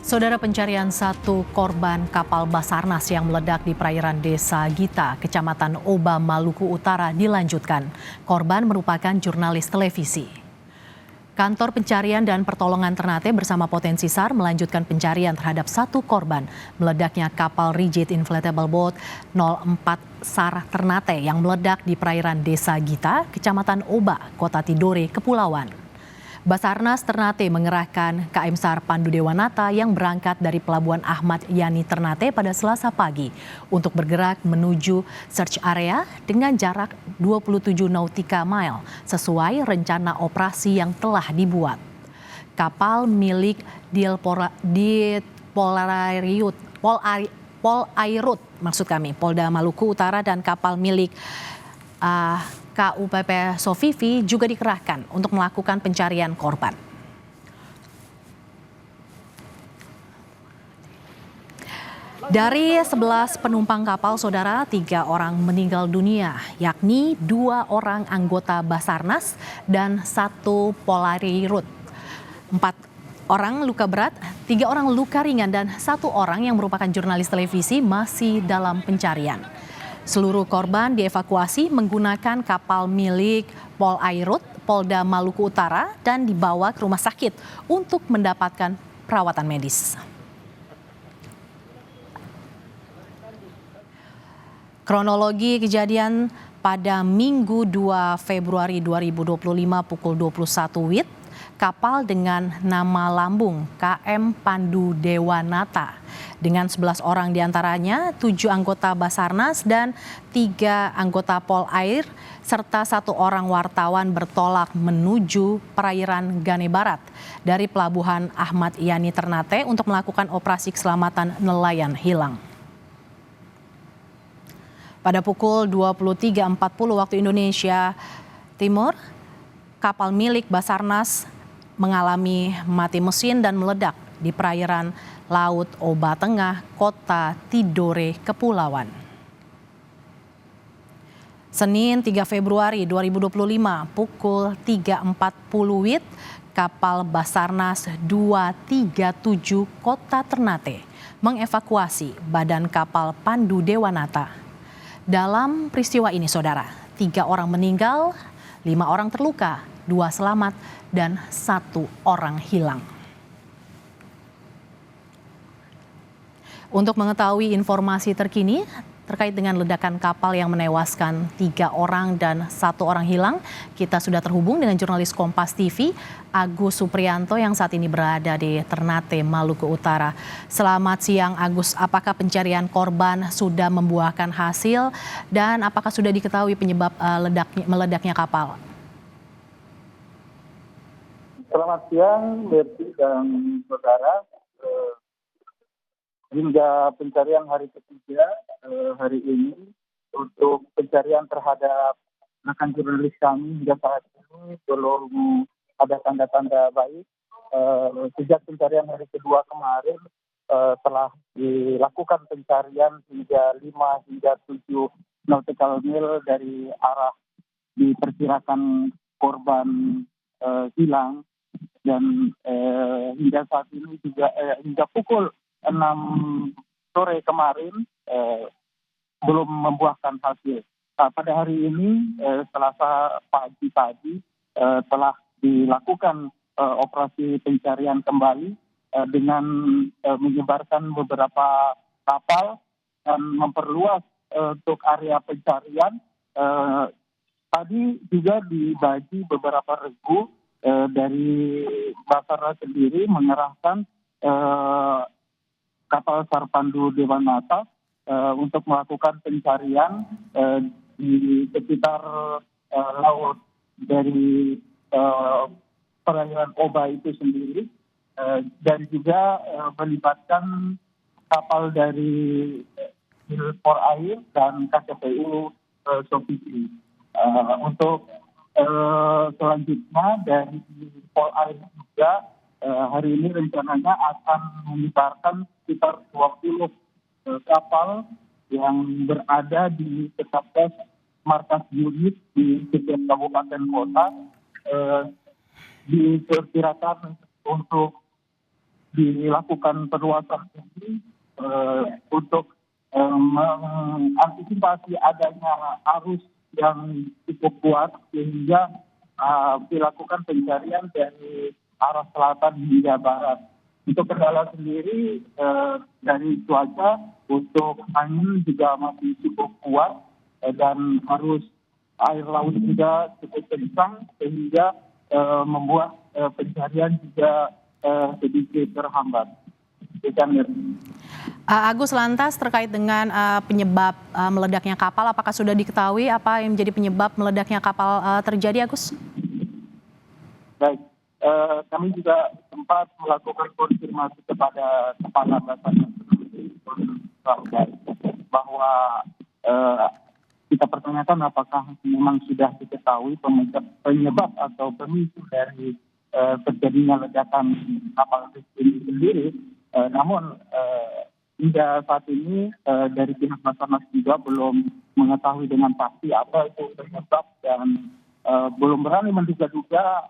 Saudara, pencarian satu korban kapal Basarnas yang meledak di perairan Desa Gita, Kecamatan Oba, Maluku Utara dilanjutkan. Korban merupakan jurnalis televisi. Kantor Pencarian dan Pertolongan Ternate bersama Potensi SAR melanjutkan pencarian terhadap satu korban meledaknya kapal Rigid Inflatable Boat 04 SAR Ternate yang meledak di perairan Desa Gita, Kecamatan Oba, Kota Tidore, Kepulauan. Basarnas Ternate mengerahkan KM SAR Pandu Dewanata yang berangkat dari Pelabuhan Ahmad Yani Ternate pada Selasa pagi untuk bergerak menuju search area dengan jarak 27 nautika mile sesuai rencana operasi yang telah dibuat. Kapal milik Polda Maluku Utara dan kapal milik KUPP Sofifi juga dikerahkan untuk melakukan pencarian korban. Dari 11 penumpang kapal, saudara, 3 orang meninggal dunia, yakni 2 orang anggota Basarnas dan 1 Polairut. 4 orang luka berat, 3 orang luka ringan, dan 1 orang yang merupakan jurnalis televisi masih dalam pencarian. Seluruh korban dievakuasi menggunakan kapal milik Polairut, Polda Maluku Utara, dan dibawa ke rumah sakit untuk mendapatkan perawatan medis. Kronologi kejadian pada Minggu 2 Februari 2025 pukul 21 WIB, kapal dengan nama lambung KM Pandu Dewanata dengan 11 orang diantaranya 7 anggota Basarnas dan 3 anggota Polair serta 1 orang wartawan bertolak menuju perairan Gane Barat dari Pelabuhan Ahmad Yani Ternate untuk melakukan operasi keselamatan nelayan hilang. Pada pukul 23.40 waktu Indonesia Timur, kapal milik Basarnas mengalami mati mesin dan meledak di perairan Laut Oba Tengah, Kota Tidore, Kepulauan. Senin 3 Februari 2025 pukul 3.40 WIB, kapal Basarnas 237 Kota Ternate mengevakuasi badan kapal Pandu Dewanata. Dalam peristiwa ini, saudara, 3 orang meninggal, 5 orang terluka, 2 selamat, dan 1 orang hilang. Untuk mengetahui informasi terkini terkait dengan ledakan kapal yang menewaskan 3 orang dan 1 orang hilang, kita sudah terhubung dengan jurnalis Kompas TV, Agus Supriyanto yang saat ini berada di Ternate, Maluku Utara. Selamat siang, Agus. Apakah pencarian korban sudah membuahkan hasil dan apakah sudah diketahui penyebab meledaknya kapal? Selamat siang, Berti dan saudara. Hingga pencarian hari ketiga hari ini untuk pencarian terhadap rekan jurnalis kami hingga saat ini belum ada tanda-tanda baik. Sejak pencarian hari kedua kemarin telah dilakukan pencarian hingga 5 hingga 7 nautical mile dari arah diperkirakan korban hilang. Dan hingga saat ini juga hingga pukul 6 sore kemarin belum membuahkan hasil. Pada hari ini Selasa pagi tadi telah dilakukan operasi pencarian kembali dengan menyebarkan beberapa kapal dan memperluas untuk area pencarian. Tadi juga dibagi beberapa regu dari Basarnas sendiri mengerahkan kapal SAR Pandu Dewanata untuk melakukan pencarian di sekitar laut dari perairan Oba itu sendiri dan juga melibatkan kapal dari Polair dan KCPU Sofifi. Untuk selanjutnya dari Polair juga hari ini rencananya akan menyebarkan sekitar 20 kapal yang berada di Kesatgas Markas Unit di setiap kabupaten kota. Diperkirakan untuk dilakukan perluasan ini untuk mengantisipasi adanya arus yang cukup kuat sehingga dilakukan pencarian dari arah selatan hingga barat. Untuk kendala sendiri dari cuaca, untuk angin juga masih cukup kuat dan arus air laut juga cukup kencang sehingga membuat pencarian juga sedikit terhambat. Agus, lantas terkait dengan penyebab meledaknya kapal, apakah sudah diketahui apa yang menjadi penyebab meledaknya kapal terjadi, Agus? Baik, kami juga sempat melakukan konfirmasi kepada Kepala Basarnas bahwa kita pertanyakan apakah memang sudah diketahui penyebab atau pemicu dari terjadinya ledakan kapal ini sendiri. Namun hingga saat ini dari pihak Basarnas juga belum mengetahui dengan pasti apa itu penyebab dan belum berani menduga-duga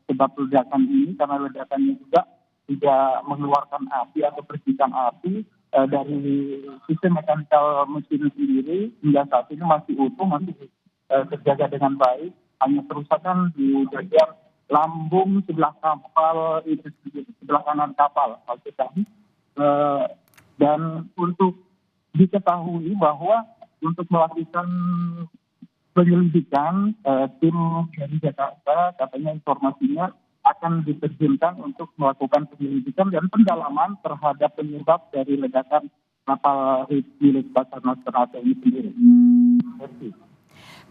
sebab ledakan ini, karena ledakannya juga tidak mengeluarkan api atau percikan api dari sistem mekanikal mesin sendiri. Hingga saat ini masih utuh, masih terjaga dengan baik, hanya kerusakan di bagian lambung sebelah kapal itu, sebelah kanan kapal maksudnya. Dan untuk diketahui bahwa untuk melakukan penyelidikan, tim dari Jakarta katanya informasinya akan diterjunkan untuk melakukan penyelidikan dan pendalaman terhadap penyebab dari ledakan kapal milik Basarnas Ternate ini sendiri.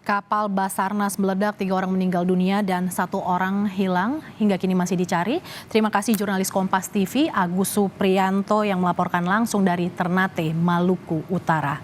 Kapal Basarnas meledak, 3 orang meninggal dunia dan 1 orang hilang. Hingga kini masih dicari. Terima kasih jurnalis Kompas TV Agus Supriyanto yang melaporkan langsung dari Ternate, Maluku Utara.